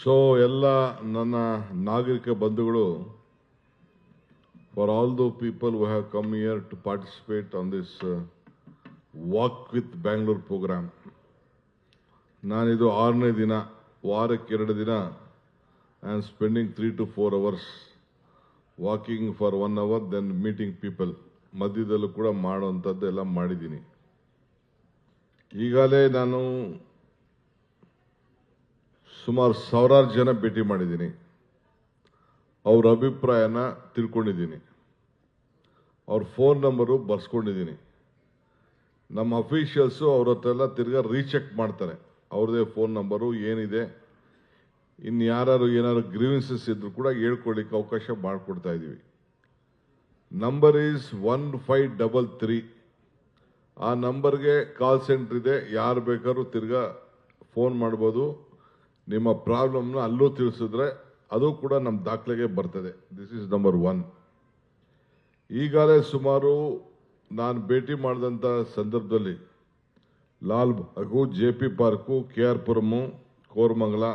So ಎಲ್ಲ ನನ್ನ ನಾಗರಿಕ ಬಂಧುಗಳು, for all the people who have come here to participate on this Walk with Bangalore program. ನಾನಿದು 6ನೇ ದಿನ, ವಾರಕ್ಕೆ 2 ದಿನ. I am spending 3 to 4 hours walking for 1 hour, then meeting people. ಮಧ್ಯದಲ್ಲೂ ಕೂಡ ಮಾಡುವಂಥದ್ದು ಎಲ್ಲ ಮಾಡಿದ್ದೀನಿ. ಈಗಾಗಲೇ ನಾನು ಸುಮಾರು 1000 ಜನ ಭೇಟಿ ಮಾಡಿದ್ದೀನಿ. ಅವ್ರ ಅಭಿಪ್ರಾಯನ ತಿಳ್ಕೊಂಡಿದ್ದೀನಿ. ಅವ್ರ ಫೋನ್ ನಂಬರು ಬರ್ಸ್ಕೊಂಡಿದ್ದೀನಿ. ನಮ್ಮ ಅಫಿಷಿಯಲ್ಸು ಅವ್ರ ಹತ್ರ ಎಲ್ಲ ತಿರ್ಗಾ ರೀಚೆಕ್ ಮಾಡ್ತಾರೆ. ಅವ್ರದೇ ಫೋನ್ ನಂಬರು ಏನಿದೆ, ಇನ್ನು ಯಾರು ಏನಾದ್ರು ಗ್ರೀವೆನ್ಸಸ್ ಇದ್ರು ಕೂಡ ಹೇಳ್ಕೊಳ್ಳಿಕ್ಕೆ ಅವಕಾಶ ಮಾಡಿಕೊಡ್ತಾ ಇದ್ದೀವಿ. Number is 1533. ಆ ನಂಬರ್ಗೆ ಕಾಲ್ ಸೆಂಟರ್ ಇದೆ. ಯಾರು ಬೇಕಾದ್ರೂ ತಿರ್ಗಾ ಫೋನ್ ಮಾಡ್ಬೋದು. ನಿಮ್ಮ ಪ್ರಾಬ್ಲಮ್ನ ಅಲ್ಲೂ ತಿಳಿಸಿದ್ರೆ ಅದು ಕೂಡ ನಮ್ಮ ದಾಖಲೆಗೆ ಬರ್ತದೆ. This is number 1. ಈಗಾಗಲೇ ಸುಮಾರು ನಾನು ಭೇಟಿ ಮಾಡಿದಂಥ ಸಂದರ್ಭದಲ್ಲಿ Lalbagh, JP park, KR Puram, Koramangala,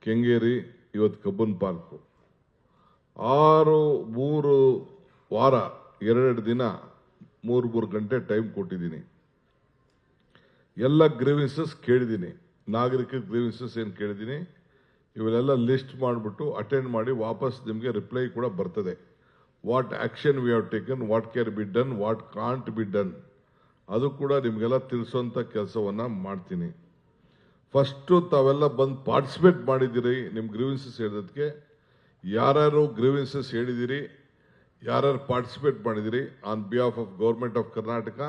Kengeri, ಇವತ್ತು ಕಬ್ಬನ್ ಪಾರ್ಕು 3 ವಾರ 2 ದಿನ 3 ಗಂಟೆ ಟೈಮ್ ಕೊಟ್ಟಿದ್ದೀನಿ. ಎಲ್ಲ ಗ್ರೀವೆನ್ಸಸ್ ಕೇಳಿದ್ದೀನಿ. ನಾಗರಿಕ ಗ್ರೀವೆನ್ಸಸ್ ಏನು ಕೇಳಿದ್ದೀನಿ ಇವೆಲ್ಲ ಲಿಸ್ಟ್ ಮಾಡಿಬಿಟ್ಟು ಅಟೆಂಡ್ ಮಾಡಿ ವಾಪಸ್ ನಿಮಗೆ ರಿಪ್ಲೈ ಕೂಡ ಬರ್ತದೆ. What action we have taken, what can be done, what can't be done, ಅದು ಕೂಡ ನಿಮಗೆಲ್ಲ ತಿಳಿಸೋಂಥ ಕೆಲಸವನ್ನು ಮಾಡ್ತೀನಿ. ಫಸ್ಟು ತಾವೆಲ್ಲ ಬಂದು ಪಾರ್ಟಿಸಿಪೇಟ್ ಮಾಡಿದ್ದೀರಿ. ನಿಮ್ಮ ಗ್ರೀವೆನ್ಸಸ್ ಹೇಳೋದಕ್ಕೆ ಯಾರ್ಯಾರು ಗ್ರೀವೆನ್ಸಸ್ ಹೇಳಿದಿರಿ, ಯಾರ್ಯಾರು ಪಾರ್ಟಿಸಿಪೇಟ್ ಮಾಡಿದಿರಿ on behalf of government of Karnataka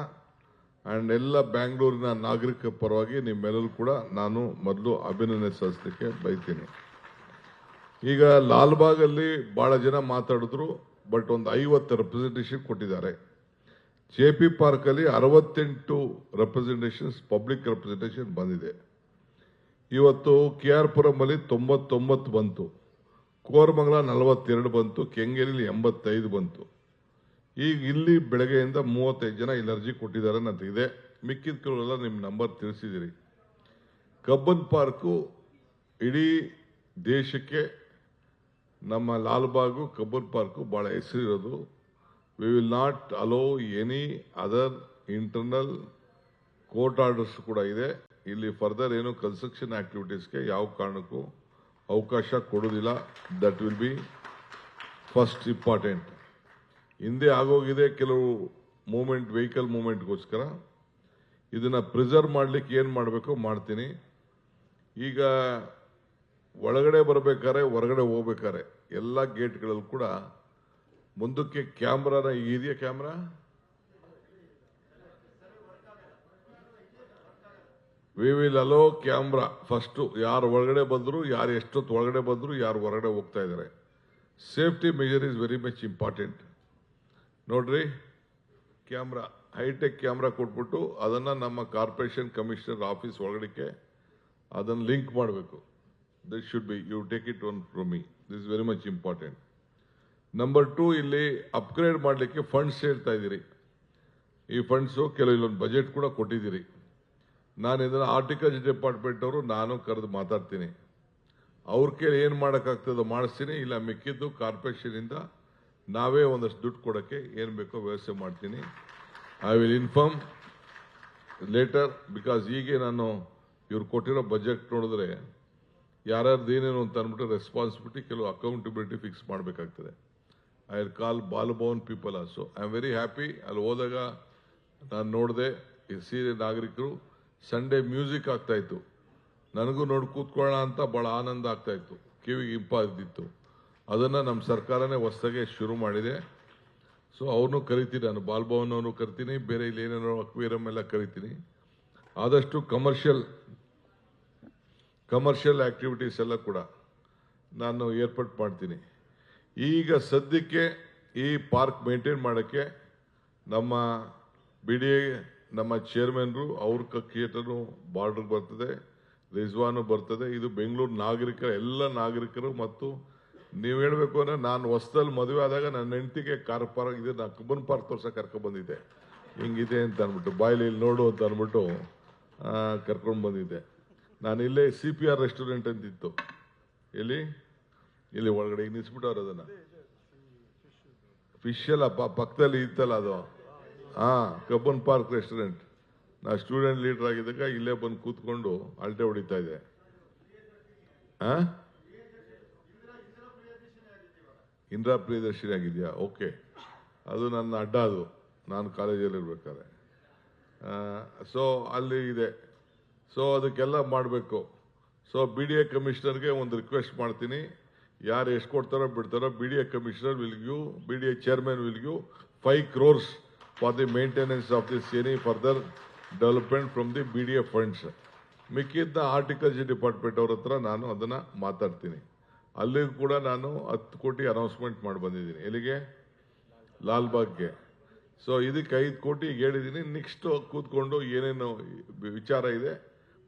and ಎಲ್ಲ ಬ್ಯಾಂಗ್ಳೂರಿನ ನಾಗರಿಕ ಪರವಾಗಿ ನಿಮ್ಮೆಲ್ಲರೂ ಕೂಡ ನಾನು ಮೊದಲು ಅಭಿನಂದನೆ ಸಲ್ಲಿಸಲಿಕ್ಕೆ ಬಯಸ್ತೀನಿ. ಈಗ ಲಾಲ್ಬಾಗಲ್ಲಿ ಭಾಳ ಜನ ಮಾತಾಡಿದ್ರು, ಬಟ್ ಒಂದು 50 ರೆಪ್ರೆಸೆಂಟೇಷನ್ ಕೊಟ್ಟಿದ್ದಾರೆ. JP ಪಾರ್ಕಲ್ಲಿ 68 ರೆಪ್ರೆಸೆಂಟೇಷನ್ಸ್, ಪಬ್ಲಿಕ್ ರೆಪ್ರೆಸೆಂಟೇಷನ್ ಬಂದಿದೆ. ಇವತ್ತು KR ಪುರಮಲ್ಲಿ 99 ಬಂತು, ಕೋರಮಂಗಲ 42 ಬಂತು, ಕೆಂಗೇರಿಲಿ 85 ಬಂತು. ಈಗ ಇಲ್ಲಿ ಬೆಳಗ್ಗೆಯಿಂದ 35 ಜನ ಇಲ್ಲಿ ಅರ್ಜಿ ಕೊಟ್ಟಿದ್ದಾರೆ ಅಂತ ಇದೆ. ಮಿಕ್ಕಿದ ಕೆಲವೆಲ್ಲ ನಿಮ್ಮ ನಂಬರ್ ತಿಳಿಸಿದಿರಿ. ಕಬ್ಬನ್ ಪಾರ್ಕು ಇಡೀ ದೇಶಕ್ಕೆ ನಮ್ಮ ಲಾಲ್ಬಾಗು ಕಬ್ಬನ್ ಪಾರ್ಕು ಬಹಳ ಹೆಸರಿರೋದು. We will not allow any other internal court orders ಕೂಡ ಇದೆ. ಇಲ್ಲಿ ಫರ್ದರ್ ಏನು ಕನ್ಸ್ಟ್ರಕ್ಷನ್ ಆಕ್ಟಿವಿಟೀಸ್ಗೆ ಯಾವ ಕಾರಣಕ್ಕೂ ಅವಕಾಶ ಕೊಡೋದಿಲ್ಲ. That will be first important. ಹಿಂದೆ ಆಗೋಗಿದೆ ಕೆಲವು ಮೂವ್ಮೆಂಟ್, ವೆಹಿಕಲ್ ಮೂವ್ಮೆಂಟ್ಗೋಸ್ಕರ. ಇದನ್ನು ಪ್ರಿಸರ್ವ್ ಮಾಡಲಿಕ್ಕೆ ಏನು ಮಾಡಬೇಕು ಮಾಡ್ತೀನಿ. ಈಗ ಒಳಗಡೆ ಬರಬೇಕಾದ್ರೆ, ಹೊರಗಡೆ ಹೋಗ್ಬೇಕಾದ್ರೆ ಎಲ್ಲ ಗೇಟ್ಗಳಲ್ಲೂ ಕೂಡ ಮುಂದಕ್ಕೆ ಕ್ಯಾಮ್ರಾನ ಇದೆಯಾ? Camera we will hello camera. First ಯಾರು ಒಳಗಡೆ ಬಂದರು, ಯಾರು ಎಷ್ಟೊತ್ತು ಒಳಗಡೆ ಬಂದರು, ಯಾರು ಹೊರಗಡೆ ಹೋಗ್ತಾ ಇದ್ದಾರೆ. Safety measure is very much important. ನೋಡ್ರಿ, ಕ್ಯಾಮ್ರಾ, ಹೈಟೆಕ್ ಕ್ಯಾಮ್ರಾ ಕೊಟ್ಬಿಟ್ಟು ಅದನ್ನು ನಮ್ಮ ಕಾರ್ಪೊರೇಷನ್ ಕಮಿಷನರ್ ಆಫೀಸ್ ಒಳಗಡೆಗೆ ಅದನ್ನು ಲಿಂಕ್ ಮಾಡಬೇಕು. This should be, you take it one from me, this is very much important. Number 2, ಇಲ್ಲಿ ಅಪ್ಗ್ರೇಡ್ ಮಾಡಲಿಕ್ಕೆ ಫಂಡ್ಸ್ ಹೇಳ್ತಾ ಇದ್ದೀರಿ. ಈ ಫಂಡ್ಸು ಕೆಲವು ಇಲ್ಲೊಂದು ಬಜೆಟ್ ಕೂಡ ಕೊಟ್ಟಿದ್ದೀರಿ. ನಾನು ಇದನ್ನು ಆರ್ಟಿಕಲ್ಚರ್ ಡಿಪಾರ್ಟ್ಮೆಂಟ್ ಅವರು ನಾನು ಕರೆದು ಮಾತಾಡ್ತೀನಿ. ಅವ್ರ ಕೈಲಿ ಏನು ಮಾಡೋಕ್ಕಾಗ್ತದೋ ಮಾಡಿಸ್ತೀನಿ. ಇಲ್ಲ ಮಿಕ್ಕಿದ್ದು ಕಾರ್ಪೊರೇಷನಿಂದ ನಾವೇ ಒಂದಷ್ಟು ದುಡ್ಡು ಕೊಡೋಕ್ಕೆ ಏನು ಬೇಕೋ ವ್ಯವಸ್ಥೆ ಮಾಡ್ತೀನಿ. I will inform later, because ಹೀಗೆ ನಾನು ಇವ್ರು ಕೊಟ್ಟಿರೋ ಬಜೆಟ್ ನೋಡಿದ್ರೆ ಯಾರ್ಯಾರ್ದು ಏನೇನು ಅಂತ ಅಂದ್ಬಿಟ್ಟು ರೆಸ್ಪಾನ್ಸಿಬಿಲಿಟಿ, ಕೆಲವು ಅಕೌಂಟಬಿಲಿಟಿ ಫಿಕ್ಸ್ ಮಾಡಬೇಕಾಗ್ತದೆ. I will call Bal Bhavan people also. I am very happy. ಅಲ್ಲಿ ಹೋದಾಗ ನಾನು ನೋಡಿದೆ ಹಿರಿಯ ನಾಗರಿಕರು ಸಂಡೇ ಮ್ಯೂಸಿಕ್ ಆಗ್ತಾ ಇತ್ತು. ನನಗೂ ನೋಡಿ ಕೂತ್ಕೊಳ್ಳೋಣ ಅಂತ ಭಾಳ ಆನಂದ ಆಗ್ತಾ ಇತ್ತು, ಕಿವಿಗೆ ಇಂಪಾದಿತ್ತು. ಅದನ್ನು ನಮ್ಮ ಸರ್ಕಾರನೇ ಹೊಸದಾಗೆ ಶುರು ಮಾಡಿದೆ. ಸೊ ಅವ್ರನ್ನೂ ಕರಿತೀನಿ, ನಾನು ಬಾಲಭವನ್ ಅವ್ರನ್ನೂ ಕರಿತೀನಿ, ಬೇರೆ ಇಲ್ಲಿ ಏನೇನೋ ಅಕ್ವೇರಿಯಂ ಎಲ್ಲ ಕರಿತೀನಿ. ಆದಷ್ಟು ಕಮರ್ಷಿಯಲ್ ಆಕ್ಟಿವಿಟೀಸ್ ಎಲ್ಲ ಕೂಡ ನಾನು ಏರ್ಪಾಟ್ ಮಾಡ್ತೀನಿ. ಈಗ ಸದ್ಯಕ್ಕೆ ಈ ಪಾರ್ಕ್ ಮೇಂಟೈನ್ ಮಾಡೋಕ್ಕೆ ನಮ್ಮ BDA, ನಮ್ಮ ಚೇರ್ಮನ್ರು, ಅವ್ರ ಕಕ್ಕೇಟನು ಬಾರ್ಡರ್ ಬರ್ತದೆ, ರಿಜ್ವಾನು ಬರ್ತದೆ. ಇದು ಬೆಂಗಳೂರು ನಾಗರಿಕರ ಎಲ್ಲ ನಾಗರಿಕರು. ಮತ್ತು ನೀವು ಹೇಳಬೇಕು ಅಂದರೆ ನಾನು ಹೊಸದಲ್ಲಿ ಮದುವೆ ಆದಾಗ ನನ್ನ ಹೆಂಡತಿಗೆ ಕಾರ್ ಪಾರ್ಕ್ ಇದೆ, ನಾನು ಕಬ್ಬನ್ ಪಾರ್ಕ್ ತೋರ್ಸಕ್ಕೆ ಕರ್ಕೊಂಡ್ಬಂದಿದ್ದೆ. ಹಿಂಗಿದೆ ಅಂತ ಅಂದ್ಬಿಟ್ಟು, ಬಾಯಲ್ಲಿ ಇಲ್ಲಿ ನೋಡು ಅಂತ ಅಂದ್ಬಿಟ್ಟು ಕರ್ಕೊಂಡು ಬಂದಿದ್ದೆ. ನಾನು ಇಲ್ಲೇ CPR ರೆಸ್ಟೋರೆಂಟ್ ಅಂತಿತ್ತು, ಇಲ್ಲಿ ಒಳಗಡೆ ನಿಲ್ಸ್ಬಿಟ್ಟವ್ರು ಅದನ್ನ. ಫಿಶ್ ಅಲ್ಲ, ಪಕ್ಕದಲ್ಲಿ ಇತ್ತಲ್ಲ ಅದು, ಕಬ್ಬನ್ ಪಾರ್ಕ್ ರೆಸ್ಟೋರೆಂಟ್. ನಾ ಸ್ಟೂಡೆಂಟ್ ಲೀಡರ್ ಆಗಿದ್ದಾಗ ಇಲ್ಲೇ ಬಂದು ಕೂತ್ಕೊಂಡು ಅಲ್ಟೆ ಹೊಡಿತಾ ಇದೆ. ಇಂದಿರಾ ಪ್ರಿಯದರ್ಶಿನಿ ಆಗಿದೆಯಾ? ಓಕೆ, ಅದು ನನ್ನ ಅಡ್ಡ, ಅದು ನಾನು ಕಾಲೇಜಲ್ಲಿ ಇರ್ಬೇಕಾದ್ರೆ. ಸೊ ಅಲ್ಲಿ ಇದೆ. ಸೊ ಅದಕ್ಕೆಲ್ಲ ಮಾಡಬೇಕು. ಸೊ BDA ಕಮಿಷನರ್ಗೆ ಒಂದು ರಿಕ್ವೆಸ್ಟ್ ಮಾಡ್ತೀನಿ, ಯಾರು ಎಷ್ಟು ಕೊಡ್ತಾರೋ ಬಿಡ್ತಾರೋ, BDA commissioner will give, BDA chairman will give 5 crores for the maintenance of this any further development from the BDA funds. ಮಿಕ್ಕಿದ್ದ ಹಾರ್ಟಿಕಲ್ಚರ್ ಡಿಪಾರ್ಟ್ಮೆಂಟ್ ಅವ್ರ ಹತ್ರ ನಾನು ಅದನ್ನ ಮಾತಾಡ್ತೀನಿ. ಅಲ್ಲಿಗೂ ಕೂಡ ನಾನು 10 ಕೋಟಿ ಅನೌನ್ಸ್ಮೆಂಟ್ ಮಾಡಿ ಬಂದಿದ್ದೀನಿ. ಎಲ್ಲಿಗೆ? ಲಾಲ್ಬಾಗ್ಗೆ. ಸೊ ಇದಕ್ಕೆ 5 ಕೋಟಿ ಹೇಳಿದ್ದೀನಿ. ನೆಕ್ಸ್ಟ್ ಕೂತ್ಕೊಂಡು ಏನೇನು ವಿಚಾರ ಇದೆ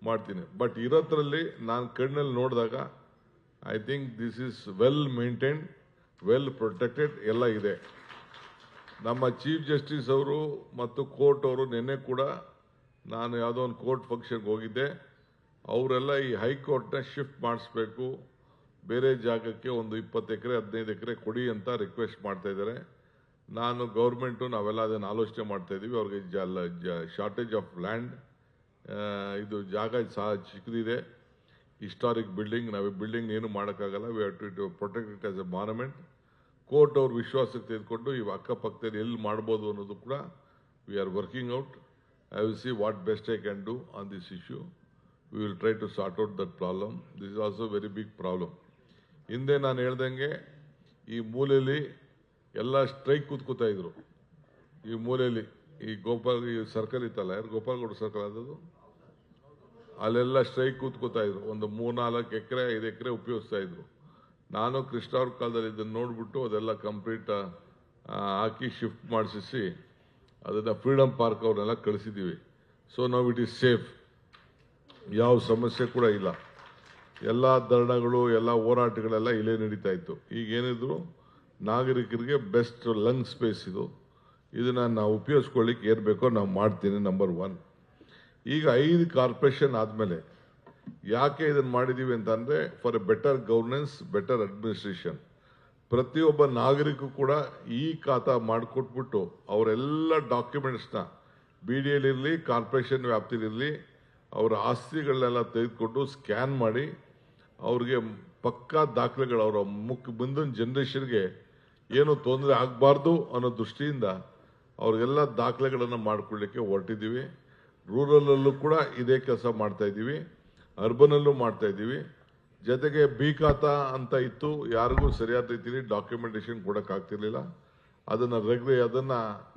ಮಾಡ್ತೀನಿ. ಬಟ್ ಇರೋದ್ರಲ್ಲಿ ನಾನು ಕಣ್ಣಲ್ಲಿ ನೋಡಿದಾಗ I think this is well maintained, well protected ಎಲ್ಲ ಇದೆ. ನಮ್ಮ ಚೀಫ್ ಜಸ್ಟಿಸ್ ಅವರು ಮತ್ತು ಕೋರ್ಟ್ ಅವರು ನಿನ್ನೆ ಕೂಡ, ನಾನು ಯಾವುದೋ ಒಂದು ಕೋರ್ಟ್ ಫಂಕ್ಷನ್ಗೆ ಹೋಗಿದ್ದೆ, ಅವರೆಲ್ಲ ಈ ಹೈಕೋರ್ಟ್ನ ಶಿಫ್ಟ್ ಮಾಡಿಸ್ಬೇಕು, ಬೇರೆ ಜಾಗಕ್ಕೆ ಒಂದು 20 ಎಕರೆ 15 ಎಕರೆ ಕೊಡಿ ಅಂತ ರಿಕ್ವೆಸ್ಟ್ ಮಾಡ್ತಾ ಇದ್ದಾರೆ. ನಾನು ಗೌರ್ಮೆಂಟು ನಾವೆಲ್ಲ ಅದನ್ನು ಆಲೋಚನೆ ಮಾಡ್ತಾ ಇದ್ದೀವಿ. ಅವ್ರಿಗೆ ಶಾರ್ಟೇಜ್ ಆಫ್ ಲ್ಯಾಂಡ್, ಇದು ಜಾಗ ಸಹ ಚಿಕ್ಕದಿದೆ, ಹಿಸ್ಟಾರಿಕ್ ಬಿಲ್ಡಿಂಗ್, ನಾವು ಬಿಲ್ಡಿಂಗ್ ಏನು ಮಾಡೋಕ್ಕಾಗಲ್ಲ. We have to protect it as a monument. Court ಅವ್ರ ವಿಶ್ವಾಸಕ್ಕೆ ತೆಗೆದುಕೊಂಡು ಇವು ಅಕ್ಕಪಕ್ಕದಲ್ಲಿ ಎಲ್ಲಿ ಮಾಡ್ಬೋದು ಅನ್ನೋದು ಕೂಡ we are working out. I will see what best I can do on this issue. We will try to sort out that problem. This is also very big problem. ಹಿಂದೆ ನಾನು ಹೇಳ್ದಂಗೆ ಈ ಮೂಲೆಯಲ್ಲಿ ಎಲ್ಲ ಸ್ಟ್ರೈಕ್ ಕೂತ್ಕೋತಾ ಇದ್ರು. ಈ ಮೂಲೆಯಲ್ಲಿ ಈ ಸರ್ಕಲ್ ಇತ್ತಲ್ಲ, ಯಾರು ಗೋಪಾಲಗೌಡ ಸರ್ಕಲ್ ಆದದ್ದು, ಅಲ್ಲೆಲ್ಲ ಸ್ಟ್ರೈಕ್ ಕೂತ್ಕೋತಾ ಇದ್ರು. ಒಂದು 3-4 ಎಕರೆ 5 ಎಕರೆ ಉಪಯೋಗಿಸ್ತಾ ಇದ್ರು. ನಾನು ಕೃಷ್ಣ ಅವ್ರ ಕಾಲದಲ್ಲಿ ಇದನ್ನು ನೋಡ್ಬಿಟ್ಟು ಅದೆಲ್ಲ ಕಂಪ್ಲೀಟ್ ಹಾಕಿ ಶಿಫ್ಟ್ ಮಾಡಿಸಿ ಅದನ್ನ ಫ್ರೀಡಮ್ ಪಾರ್ಕ್ ಅವ್ರನ್ನೆಲ್ಲ ಕಳಿಸಿದ್ದೀವಿ. ಸೊ ನಾವು ಇಟ್ ಈಸ್ ಸೇಫ್, ಯಾವ ಸಮಸ್ಯೆ ಕೂಡ ಇಲ್ಲ. ಎಲ್ಲ ಧರಣಗಳು, ಎಲ್ಲ ಹೋರಾಟಗಳೆಲ್ಲ ಇಲ್ಲೇ ನಡೀತಾ ಇತ್ತು. ಈಗ ಏನಿದ್ರು ನಾಗರಿಕರಿಗೆ ಬೆಸ್ಟ್ ಲಂಗ್ ಸ್ಪೇಸ್ ಇದು. ಇದನ್ನ ನಾವು ಉಪಯೋಗಿಸ್ಕೊಳ್ಳಿಕ್ಕೆ ಏನು ಬೇಕೋ ನಾವು ಮಾಡ್ತೀನಿ. ನಂಬರ್ 1. ಈಗ 5 ಕಾರ್ಪೊರೇಷನ್ ಆದಮೇಲೆ ಯಾಕೆ ಇದನ್ನು ಮಾಡಿದ್ದೀವಿ ಅಂತಂದರೆ, for A better governance, better administration. ಪ್ರತಿಯೊಬ್ಬ ನಾಗರಿಕರು ಕೂಡ ಈ ಖಾತಾ ಮಾಡಿಕೊಟ್ಬಿಟ್ಟು ಅವರೆಲ್ಲ ಡಾಕ್ಯುಮೆಂಟ್ಸ್ನ BDAಲಿರಲಿ, ಕಾರ್ಪೊರೇಷನ್ ವ್ಯಾಪ್ತಿಲಿರಲಿ, ಅವರ ಆಸ್ತಿಗಳನ್ನೆಲ್ಲ ತೆಗೆದುಕೊಂಡು ಸ್ಕ್ಯಾನ್ ಮಾಡಿ ಅವ್ರಿಗೆ ಪಕ್ಕಾ ದಾಖಲೆಗಳು, ಅವರ ಮುಂದಿನ ಜನರೇಷನ್ಗೆ ಏನು ತೊಂದರೆ ಆಗಬಾರ್ದು ಅನ್ನೋ ದೃಷ್ಟಿಯಿಂದ ಅವ್ರಿಗೆಲ್ಲ ದಾಖಲೆಗಳನ್ನು ಮಾಡಿಕೊಳ್ಳಿಕ್ಕೆ ಹೊರಟಿದ್ದೀವಿ. ರೂರಲಲ್ಲೂ ಕೂಡ ಇದೇ ಕೆಲಸ ಮಾಡ್ತಾ ಇದ್ದೀವಿ, ಅರ್ಬನಲ್ಲೂ ಮಾಡ್ತಾ ಇದ್ದೀವಿ. ಜೊತೆಗೆ ಬಿ ಖಾತಾ ಅಂತ ಇತ್ತು, ಯಾರಿಗೂ ಸರಿಯಾದ ರೀತಿಯಲ್ಲಿ ಡಾಕ್ಯುಮೆಂಟೇಶನ್ ಕೊಡೋಕ್ಕಾಗ್ತಿರ್ಲಿಲ್ಲ. ಅದನ್ನ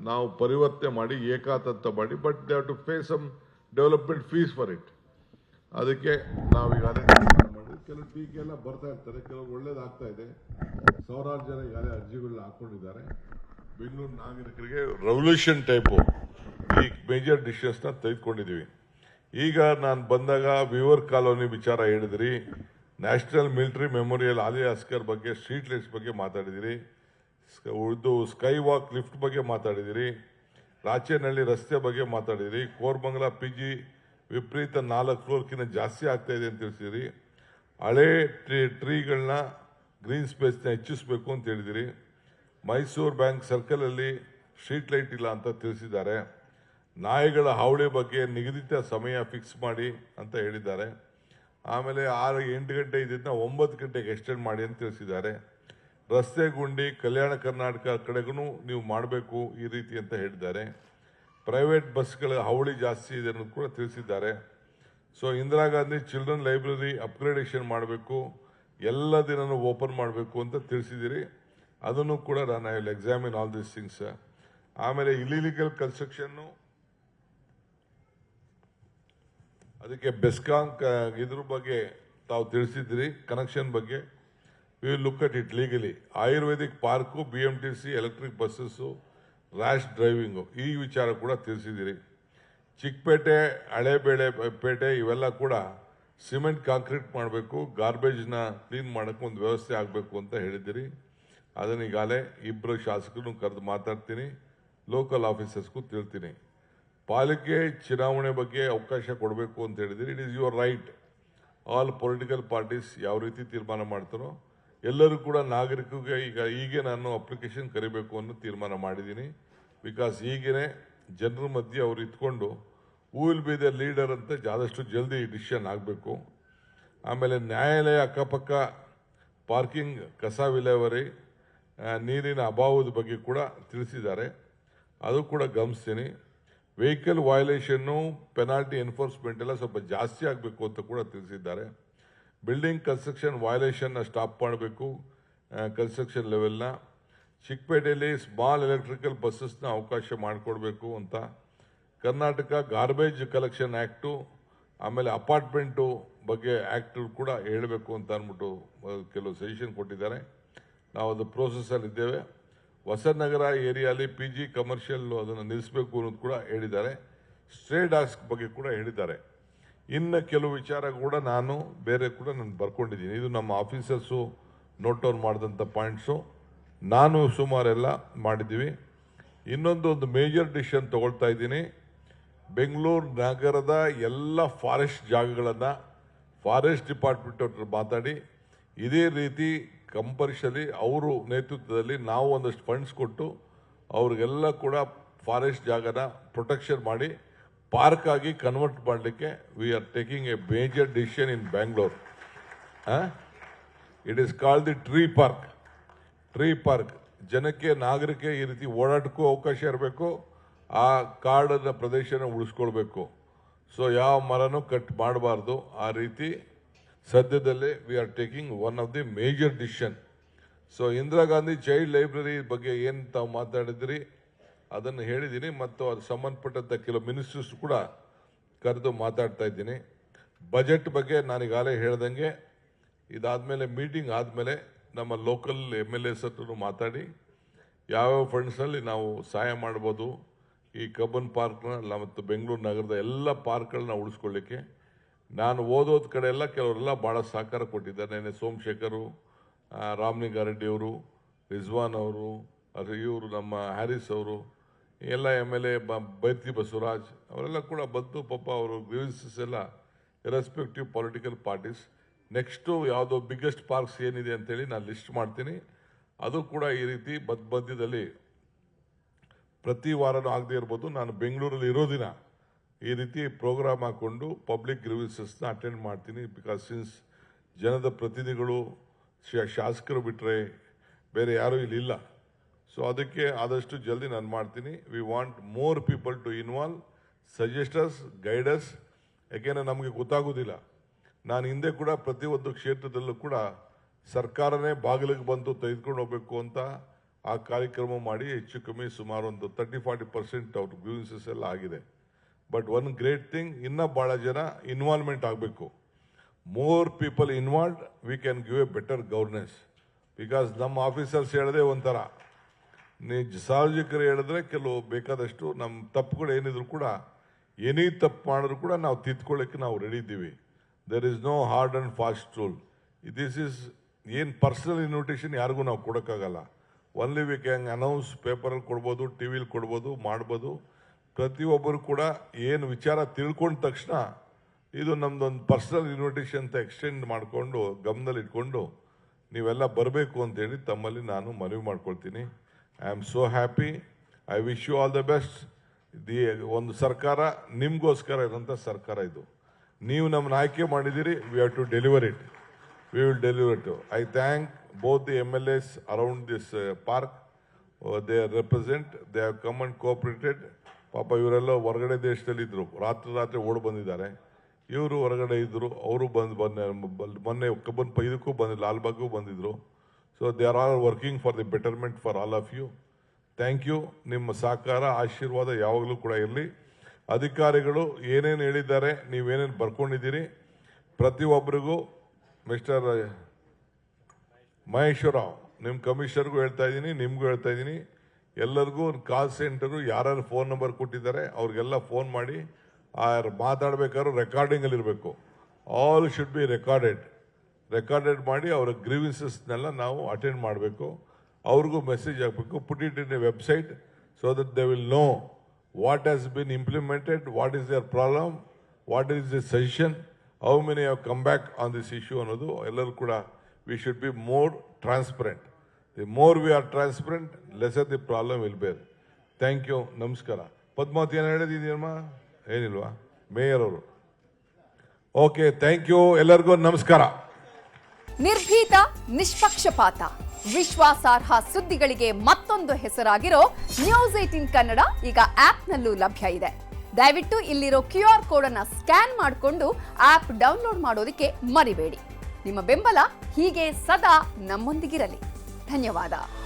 ನಾವು ಪರಿವರ್ತನೆ ಮಾಡಿ ಏಕಾತ ಅಂತ ಮಾಡಿ, but they have to pay some development fees for it. ಅದಕ್ಕೆ ನಾವೀಗಾಗಲೇ ಮಾಡಿದ್ವಿ. ಕೆಲವು ಟೀಕೆ ಎಲ್ಲ ಬರ್ತಾ ಇರ್ತಾರೆ, ಕೆಲವು ಒಳ್ಳೇದಾಗ್ತಾ ಇದೆ. ಸಾವಿರಾರು ಜನ ಈಗಾಗಲೇ ಅರ್ಜಿಗಳನ್ನ ಹಾಕೊಂಡಿದ್ದಾರೆ. ಬೆಂಗಳೂರು ನಾಗರಿಕರಿಗೆ ರೆವಲ್ಯೂಷನ್ ಟೈಪು ಈ ಮೇಜರ್ ಡಿಸಿಷನ್ಸ್ನ ತೆಗೆದುಕೊಂಡಿದ್ದೀವಿ. ಈಗ ನಾನು ಬಂದಾಗ ವಿವರ್ ಕಾಲೋನಿ ವಿಚಾರ ಹೇಳಿದ್ರಿ, ನ್ಯಾಷನಲ್ ಮಿಲಿಟರಿ ಮೆಮೋರಿಯಲ್ ಆಲಿ ಅಸ್ಕರ್ ಬಗ್ಗೆ, ಸ್ಟ್ರೀಟ್ ಲೈಟ್ಸ್ ಬಗ್ಗೆ ಮಾತಾಡಿದಿರಿ, ಉರ್ದು ಸ್ಕೈ ವಾಕ್ ಲಿಫ್ಟ್ ಬಗ್ಗೆ ಮಾತಾಡಿದಿರಿ, ರಾಚೇನಹಳ್ಳಿ ರಸ್ತೆ ಬಗ್ಗೆ ಮಾತಾಡಿದಿರಿ, ಕೋರ್ಮಂಗಲ PG ವಿಪರೀತ 4 ಫ್ಲೋರ್ಕಿಂತ ಜಾಸ್ತಿ ಆಗ್ತಾ ಇದೆ ಅಂತ ತಿಳಿಸಿದಿರಿ, ಹಳೆ ಟ್ರೀಗಳನ್ನ ಗ್ರೀನ್ ಸ್ಪೇಸ್ನ ಹೆಚ್ಚಿಸಬೇಕು ಅಂತ ಹೇಳಿದಿರಿ, ಮೈಸೂರು ಬ್ಯಾಂಕ್ ಸರ್ಕಲಲ್ಲಿ ಸ್ಟ್ರೀಟ್ ಲೈಟ್ ಇಲ್ಲ ಅಂತ ತಿಳಿಸಿದ್ದಾರೆ, ನಾಯಿಗಳ ಹಾವಳಿ ಬಗ್ಗೆ ನಿಗದಿತ ಸಮಯ ಫಿಕ್ಸ್ ಮಾಡಿ ಅಂತ ಹೇಳಿದ್ದಾರೆ, ಆಮೇಲೆ 6-8 ಗಂಟೆ ಇದ್ದಿದ್ದನ್ನ 9 ಗಂಟೆಗೆ ಎಕ್ಸ್ಟೆಂಡ್ ಮಾಡಿ ಅಂತ ತಿಳಿಸಿದ್ದಾರೆ, ರಸ್ತೆ ಗುಂಡಿ ಕಲ್ಯಾಣ ಕರ್ನಾಟಕ ಕಡೆಗೂ ನೀವು ಮಾಡಬೇಕು ಈ ರೀತಿ ಅಂತ ಹೇಳಿದ್ದಾರೆ, ಪ್ರೈವೇಟ್ ಬಸ್ಗಳ ಹಾವಳಿ ಜಾಸ್ತಿ ಇದೆ ಅನ್ನೋದು ಕೂಡ ತಿಳಿಸಿದ್ದಾರೆ. So Indira Gandhi children library upgradation ಮಾಡಬೇಕು, ಎಲ್ಲ ದಿನನೂ ಓಪನ್ ಮಾಡಬೇಕು ಅಂತ ತಿಳಿಸಿದಿರಿ. ಅದನ್ನು ಕೂಡ ನಾನು I will examine all these things. ಆಮೇಲೆ ಇಲ್ಲಿಗಲ್ ಕನ್ಸ್ಟ್ರಕ್ಷನ್ನು, ಅದಕ್ಕೆ ಬೆಸ್ಕಾಂ ಇದ್ರ ಬಗ್ಗೆ ತಾವು ತಿಳಿಸಿದ್ರಿ, ಕನೆಕ್ಷನ್ ಬಗ್ಗೆ we will look at it legally. Ayurvedic park, BMTC electric buses, rash driving, ಈ ವಿಚಾರ ಕೂಡ ತಿಳಿಸಿದಿರಿ. ಚಿಕ್ಕಪೇಟೆ, ಹಳೇಪೇಟೆ ಇವೆಲ್ಲ ಕೂಡ ಸಿಮೆಂಟ್ ಕಾಂಕ್ರೀಟ್ ಮಾಡಬೇಕು, ಗಾರ್ಬೇಜ್ನ ಕ್ಲೀನ್ ಮಾಡೋಕ್ಕೆ ಒಂದು ವ್ಯವಸ್ಥೆ ಆಗಬೇಕು ಅಂತ ಹೇಳಿದ್ದೀರಿ. ಅದನ್ನು ಈಗಾಗಲೇ 2 ಶಾಸಕರನ್ನು ಕರೆದು ಮಾತಾಡ್ತೀನಿ, ಲೋಕಲ್ ಆಫೀಸರ್ಸ್ಗೂ ತಿಳ್ತೀನಿ. ಪಾಲಿಕೆ ಚುನಾವಣೆ ಬಗ್ಗೆ ಅವಕಾಶ ಕೊಡಬೇಕು ಅಂತ ಹೇಳಿದಿರಿ. It is your right. All political parties ಯಾವ ರೀತಿ ತೀರ್ಮಾನ ಮಾಡ್ತಾರೋ ಎಲ್ಲರೂ ಕೂಡ ನಾಗರಿಕರಿಗೆ ಹೀಗೆ ನಾನು ಅಪ್ಲಿಕೇಶನ್ ಕರಿಬೇಕು ಅನ್ನೋ ತೀರ್ಮಾನ ಮಾಡಿದ್ದೀನಿ. ಬಿಕಾಸ್ ಹೀಗೇ ಜನರ ಮಧ್ಯೆ ಅವ್ರು ಇಟ್ಕೊಂಡು who will be the leader ಅಂತ ಆದಷ್ಟು ಜಲ್ದಿ ಡಿಸಿಷನ್ ಆಗಬೇಕು. ಆಮೇಲೆ ನ್ಯಾಯಾಲಯ ಅಕ್ಕಪಕ್ಕ ಪಾರ್ಕಿಂಗ್, ಕಸ ವಿಲೇವಾರಿ, ನೀರಿನ ಅಭಾವದ ಬಗ್ಗೆ ಕೂಡ ತಿಳಿಸಿದ್ದಾರೆ. ಅದು ಕೂಡ ಗಮನಿಸ್ತೀನಿ. ವೆಹಿಕಲ್ ವಯೋಲೇಷನ್ನು, ಪೆನಾಲ್ಟಿ ಎನ್ಫೋರ್ಸ್ಮೆಂಟ್ ಎಲ್ಲ ಸ್ವಲ್ಪ ಜಾಸ್ತಿ ಆಗಬೇಕು ಅಂತ ಕೂಡ ತಿಳಿಸಿದ್ದಾರೆ. ಬಿಲ್ಡಿಂಗ್ ಕನ್ಸ್ಟ್ರಕ್ಷನ್ ವಯೋಲೇಷನ್ನ ಸ್ಟಾಪ್ ಮಾಡಬೇಕು, ಕನ್ಸ್ಟ್ರಕ್ಷನ್ ಲೆವೆಲ್ನ. ಚಿಕ್ಕಪೇಟೆಯಲ್ಲಿ ಸ್ಮಾಲ್ ಎಲೆಕ್ಟ್ರಿಕಲ್ ಬಸ್ಸಸ್ನ ಅವಕಾಶ ಮಾಡಿಕೊಡ್ಬೇಕು ಅಂತ. ಕರ್ನಾಟಕ ಗಾರ್ಬೇಜ್ ಕಲೆಕ್ಷನ್ ಆ್ಯಕ್ಟು, ಆಮೇಲೆ ಅಪಾರ್ಟ್ಮೆಂಟು ಬಗ್ಗೆ ಆ್ಯಕ್ಟು ಕೂಡ ಹೇಳಬೇಕು ಅಂತ ಅಂದ್ಬಿಟ್ಟು ಕೆಲವು ಸಜೆಷನ್ ಕೊಟ್ಟಿದ್ದಾರೆ. ನಾವು ಅದು ಪ್ರೋಸೆಸ್ಸಲ್ಲಿದ್ದೇವೆ. ಹೊಸನಗರ ಏರಿಯಾಲಿ PG ಕಮರ್ಷಿಯಲ್ ಅದನ್ನು ನಿಲ್ಲಿಸಬೇಕು ಅನ್ನೋದು ಕೂಡ ಹೇಳಿದ್ದಾರೆ. ಸ್ಟ್ರೇ ಡಾಗ್ಸ್ ಬಗ್ಗೆ ಕೂಡ ಹೇಳಿದ್ದಾರೆ. ಇನ್ನು ಕೆಲವು ವಿಚಾರ ಕೂಡ ನಾನು ಬರ್ಕೊಂಡಿದ್ದೀನಿ. ಇದು ನಮ್ಮ ಆಫೀಸರ್ಸು ನೋಟ್ ಡೌನ್ ಮಾಡಿದಂಥ ಪಾಯಿಂಟ್ಸು. ನಾನು ಸುಮಾರೆಲ್ಲ ಮಾಡಿದ್ದೀವಿ. ಒಂದು ಮೇಜರ್ ಡಿಸಿಷನ್ ತಗೊಳ್ತಾ ಇದ್ದೀನಿ. ಬೆಂಗಳೂರು ನಗರದ ಎಲ್ಲ ಫಾರೆಸ್ಟ್ ಜಾಗಗಳನ್ನು ಫಾರೆಸ್ಟ್ ಡಿಪಾರ್ಟ್ಮೆಂಟ್ ಅವ್ರ ಮಾತಾಡಿ ಇದೇ ರೀತಿ ಕಂಪಲ್ಸರಿ ಅವರು ನೇತೃತ್ವದಲ್ಲಿ ನಾವು ಒಂದಷ್ಟು ಫಂಡ್ಸ್ ಕೊಟ್ಟು ಅವ್ರಿಗೆಲ್ಲ ಕೂಡ ಫಾರೆಸ್ಟ್ ಜಾಗನ ಪ್ರೊಟೆಕ್ಷನ್ ಮಾಡಿ ಪಾರ್ಕ್ ಆಗಿ ಕನ್ವರ್ಟ್ ಮಾಡಲಿಕ್ಕೆ we are taking A major decision in Bangalore. It is called the tree park. ಜನಕ್ಕೆ, ನಾಗರಿಕೆ ಈ ರೀತಿ ಓಡಾಟಕ್ಕೂ ಅವಕಾಶ ಇರಬೇಕು, ಆ ಕಾಡಿನ ಪ್ರದೇಶನ ಉಳಿಸ್ಕೊಳ್ಬೇಕು. ಸೊ ಯಾವ ಮರನೂ ಕಟ್ ಮಾಡಬಾರ್ದು. ಆ ರೀತಿ ಸದ್ಯದಲ್ಲೇ we are taking one of the major decision. So Indira Gandhi child library ಬಗ್ಗೆ ಏನು ತಾವು ಮಾತಾಡಿದ್ರಿ ಅದನ್ನು ಹೇಳಿದ್ದೀನಿ. ಮತ್ತು ಅದು ಸಂಬಂಧಪಟ್ಟಂಥ ಕೆಲವು ಮಿನಿಸ್ಟರ್ಸ್ ಕೂಡ ಕರೆದು ಮಾತಾಡ್ತಾ ಇದ್ದೀನಿ. ಬಜೆಟ್ ಬಗ್ಗೆ ನಾನೀಗಾಗಲೇ ಹೇಳ್ದಂಗೆ ಇದಾದಮೇಲೆ ಮೀಟಿಂಗ್ ಆದಮೇಲೆ ನಮ್ಮ ಲೋಕಲ್ MLAs ಹತ್ರ ಮಾತಾಡಿ ಯಾವ್ಯಾವ ಫಂಡ್ಸಲ್ಲಿ ನಾವು ಸಹಾಯ ಮಾಡ್ಬೋದು, ಈ ಕಬ್ಬನ್ ಪಾರ್ಕ್ನ ಮತ್ತು ಬೆಂಗಳೂರು ನಗರದ ಎಲ್ಲ ಪಾರ್ಕ್ಗಳನ್ನ ಉಳಿಸ್ಕೊಳ್ಳಿಕ್ಕೆ. ನಾನು ಓದೋದ ಕಡೆ ಎಲ್ಲ ಕೆಲವರೆಲ್ಲ ಭಾಳ ಸಹಕಾರ ಕೊಟ್ಟಿದ್ದಾರೆ. ನೆನ್ನೆ ಸೋಮಶೇಖರು, ರಾಮಲಿಂಗಾರೆಡ್ಡಿ ಅವರು, ರಿಜ್ವಾನ್ ಅವರು, ಇವರು ನಮ್ಮ ಹ್ಯಾರಿಸ್ ಅವರು, ಎಲ್ಲ MLA ಬೈರ್ತಿ ಬಸವರಾಜ್ ಅವರೆಲ್ಲ ಕೂಡ ಬಂದು ಪಾಪ ಅವರು ಗ್ರೀವೆನ್ಸಸ್ ಎಲ್ಲ ರೆಸ್ಪೆಕ್ಟಿವ್ ಪೊಲಿಟಿಕಲ್ ಪಾರ್ಟೀಸ್. ನೆಕ್ಸ್ಟು ಯಾವುದೋ ಬಿಗ್ಗೆಸ್ಟ್ ಪಾರ್ಕ್ಸ್ ಏನಿದೆ ಅಂತೇಳಿ ನಾನು ಲಿಸ್ಟ್ ಮಾಡ್ತೀನಿ. ಅದು ಕೂಡ ಈ ರೀತಿ ಮಧ್ಯದಲ್ಲಿ ಪ್ರತಿ ವಾರನೂ ಆಗದೆ ಇರ್ಬೋದು. ನಾನು ಬೆಂಗಳೂರಲ್ಲಿ ಇರೋ ದಿನ ಈ ರೀತಿ ಪ್ರೋಗ್ರಾಮ್ ಹಾಕ್ಕೊಂಡು ಪಬ್ಲಿಕ್ ಗ್ರೀವೆನ್ಸಸ್ನ ಅಟೆಂಡ್ ಮಾಡ್ತೀನಿ. ಬಿಕಾಸ್ ಸಿನ್ಸ್ ಜನದ ಪ್ರತಿನಿಧಿಗಳು ಶಾಸಕರು ಬಿಟ್ಟರೆ ಬೇರೆ ಯಾರೂ ಇಲ್ಲಿಲ್ಲ. ಸೊ ಅದಕ್ಕೆ ಆದಷ್ಟು ಜಲ್ದಿ ನಾನು ಮಾಡ್ತೀನಿ. We want more people to involve, suggesters, guiders. ಯಾಕೆಂದರೆ ನಮಗೆ ಗೊತ್ತಾಗೋದಿಲ್ಲ. ನಾನು ಹಿಂದೆ ಕೂಡ ಪ್ರತಿಯೊಂದು ಕ್ಷೇತ್ರದಲ್ಲೂ ಕೂಡ ಸರ್ಕಾರನೇ ಬಾಗಿಲಿಗೆ ಬಂದು ತೆಗೆದುಕೊಂಡು ಹೋಗಬೇಕು ಅಂತ ಆ ಕಾರ್ಯಕ್ರಮ ಮಾಡಿ ಹೆಚ್ಚು ಕಮ್ಮಿ ಸುಮಾರು ಒಂದು 30-40% ಅವ್ರ ಗ್ರೀವೆನ್ಸಸ್ ಎಲ್ಲ ಆಗಿದೆ. ಬಟ್ ಒನ್ ಗ್ರೇಟ್ ಥಿಂಗ್, ಇನ್ನೂ ಭಾಳ ಜನ ಇನ್ವಾಲ್ವ್ಮೆಂಟ್ ಆಗಬೇಕು. More people involved, we can give A better governance. Because ನಮ್ಮ ಆಫೀಸರ್ಸ್ ಹೇಳಿದ್ರೆ ಒಂಥರ, ಸಾರ್ವಜನಿಕರು ಹೇಳಿದ್ರೆ ಕೆಲವು ಬೇಕಾದಷ್ಟು ನಮ್ಮ ತಪ್ಪುಗಳು ಏನಿದ್ರು ಕೂಡ, ಏನೇ ತಪ್ಪು ಮಾಡಿದ್ರು ಕೂಡ ನಾವು ತಿದ್ಕೊಳ್ಳೋಕ್ಕೆ ನಾವು ರೆಡಿ ಇದ್ದೀವಿ. There is no hard and fast rule. This is ಏನು ಪರ್ಸನಲ್ ಇನ್ವಿಟೇಷನ್ ಯಾರಿಗೂ ನಾವು ಕೊಡೋಕ್ಕಾಗಲ್ಲ. ಒನ್ಲಿ ವಿ ಕ್ಯಾನ್ ಅನೌನ್ಸ್, ಪೇಪರಲ್ಲಿ ಕೊಡ್ಬೋದು, TVಲಿ ಕೊಡ್ಬೋದು, ಮಾಡ್ಬೋದು. ಪ್ರತಿಯೊಬ್ಬರು ಕೂಡ ಏನು ವಿಚಾರ ತಿಳ್ಕೊಂಡ ತಕ್ಷಣ ಇದು ನಮ್ಮದೊಂದು ಪರ್ಸನಲ್ ಇನ್ವಿಟೇಷನ್ ಅಂತ ಎಕ್ಸ್ಟೆಂಡ್ ಮಾಡಿಕೊಂಡು ಗಮನದಲ್ಲಿ ಇಟ್ಕೊಂಡು ನೀವೆಲ್ಲ ಬರಬೇಕು ಅಂತೇಳಿ ತಮ್ಮಲ್ಲಿ ನಾನು ಮನವಿ ಮಾಡ್ಕೊಳ್ತೀನಿ. I am so happy. I wish you all the best. ಒಂದು ಸರ್ಕಾರ ನಿಮಗೋಸ್ಕರ ಇರೋಂಥ ಸರ್ಕಾರ ಇದು. ನೀವು ನಮ್ಮನ್ನು ಆಯ್ಕೆ ಮಾಡಿದ್ದೀರಿ. We have to deliver it. We will deliver it. I thank both the MLAs around this park. They represent, they have come and cooperated. ಪಾಪ ಇವರೆಲ್ಲ ಹೊರಗಡೆ ದೇಶದಲ್ಲಿ ಇದ್ರು, ರಾತ್ರಿ ಓಡಿ ಬಂದಿದ್ದಾರೆ. ಇವರು ಹೊರಗಡೆ ಇದ್ದರು, ಅವರು ಮೊನ್ನೆ ಕಬ್ಬನ್ ಇದಕ್ಕೂ ಲಾಲ್ಬಾಗೂ ಬಂದಿದ್ರು. So they are all working for the betterment for all of you. Thank you. ನಿಮ್ಮ ಸಹಕಾರ, ಆಶೀರ್ವಾದ ಯಾವಾಗಲೂ ಕೂಡ ಇರಲಿ. ಅಧಿಕಾರಿಗಳು ಏನೇನು ಹೇಳಿದ್ದಾರೆ, ನೀವೇನೇನು ಬರ್ಕೊಂಡಿದ್ದೀರಿ, ಪ್ರತಿಯೊಬ್ಬರಿಗೂ ಮಿಸ್ಟರ್ ಮಹೇಶ್ವರರಾವ್, ನಿಮ್ಮ ಕಮಿಷನರ್ಗೂ ಹೇಳ್ತಾ ಇದ್ದೀನಿ, ನಿಮಗೂ ಹೇಳ್ತಾ ಇದ್ದೀನಿ, ಎಲ್ಲರಿಗೂ ಕಾಲ್ ಸೆಂಟರು ಯಾರ್ಯಾರು ಫೋನ್ ನಂಬರ್ ಕೊಟ್ಟಿದ್ದಾರೆ ಅವ್ರಿಗೆಲ್ಲ ಫೋನ್ ಮಾಡಿ ಮಾತಾಡಬೇಕಾದ್ರೂ ರೆಕಾರ್ಡಿಂಗಲ್ಲಿ ಇರಬೇಕು. ಆಲ್ ಶುಡ್ ಬಿ ರೆಕಾರ್ಡೆಡ್ ಮಾಡಿ ಅವರ ಗ್ರೀವೆನ್ಸಸ್ನೆಲ್ಲ ನಾವು ಅಟೆಂಡ್ ಮಾಡಬೇಕು. ಅವ್ರಿಗೂ ಮೆಸೇಜ್ ಹಾಕಬೇಕು. Put it in a website so that they will know what has been implemented, what is their problem, what is the suggestion. How many have come back on this issue ಅನ್ನೋದು ಎಲ್ಲರೂ ಕೂಡ we should be more transparent. The more we are transparent, lesser the problem will bear. Thank you, ನಮಸ್ಕಾರ. ಪದ್ಮಾವತಿ ಏನು ಹೇಳಿದೀನಮ್ಮ? ಏನಿಲ್ವಾ mayor ಅವರು? Okay, thank you, ಎಲ್ಲರಿಗೂ ನಮಸ್ಕಾರ. ನಿರ್ಭೀತ, ನಿಷ್ಪಕ್ಷಪಾತ, ವಿಶ್ವಾಸಾರ್ಹ ಸುದ್ದಿಗಳಿಗೆ ಮತ್ತೊಂದು ಹೆಸರಾಗಿರೋ News18 ಕನ್ನಡ ಈಗ ಆಪ್ನಲ್ಲೂ ಲಭ್ಯ ಇದೆ. ದಯವಿಟ್ಟು ಇಲ್ಲಿರೋ QR ಕೋಡ್ ಅನ್ನ ಸ್ಕ್ಯಾನ್ ಮಾಡಿಕೊಂಡು ಆಪ್ ಡೌನ್ಲೋಡ್ ಮಾಡೋದಕ್ಕೆ ಮರಿಬೇಡಿ. ನಿಮ್ಮ ಬೆಂಬಲ ಹೀಗೆ ಸದಾ ನಮ್ಮೊಂದಿಗಿರಲಿ. ಧನ್ಯವಾದ.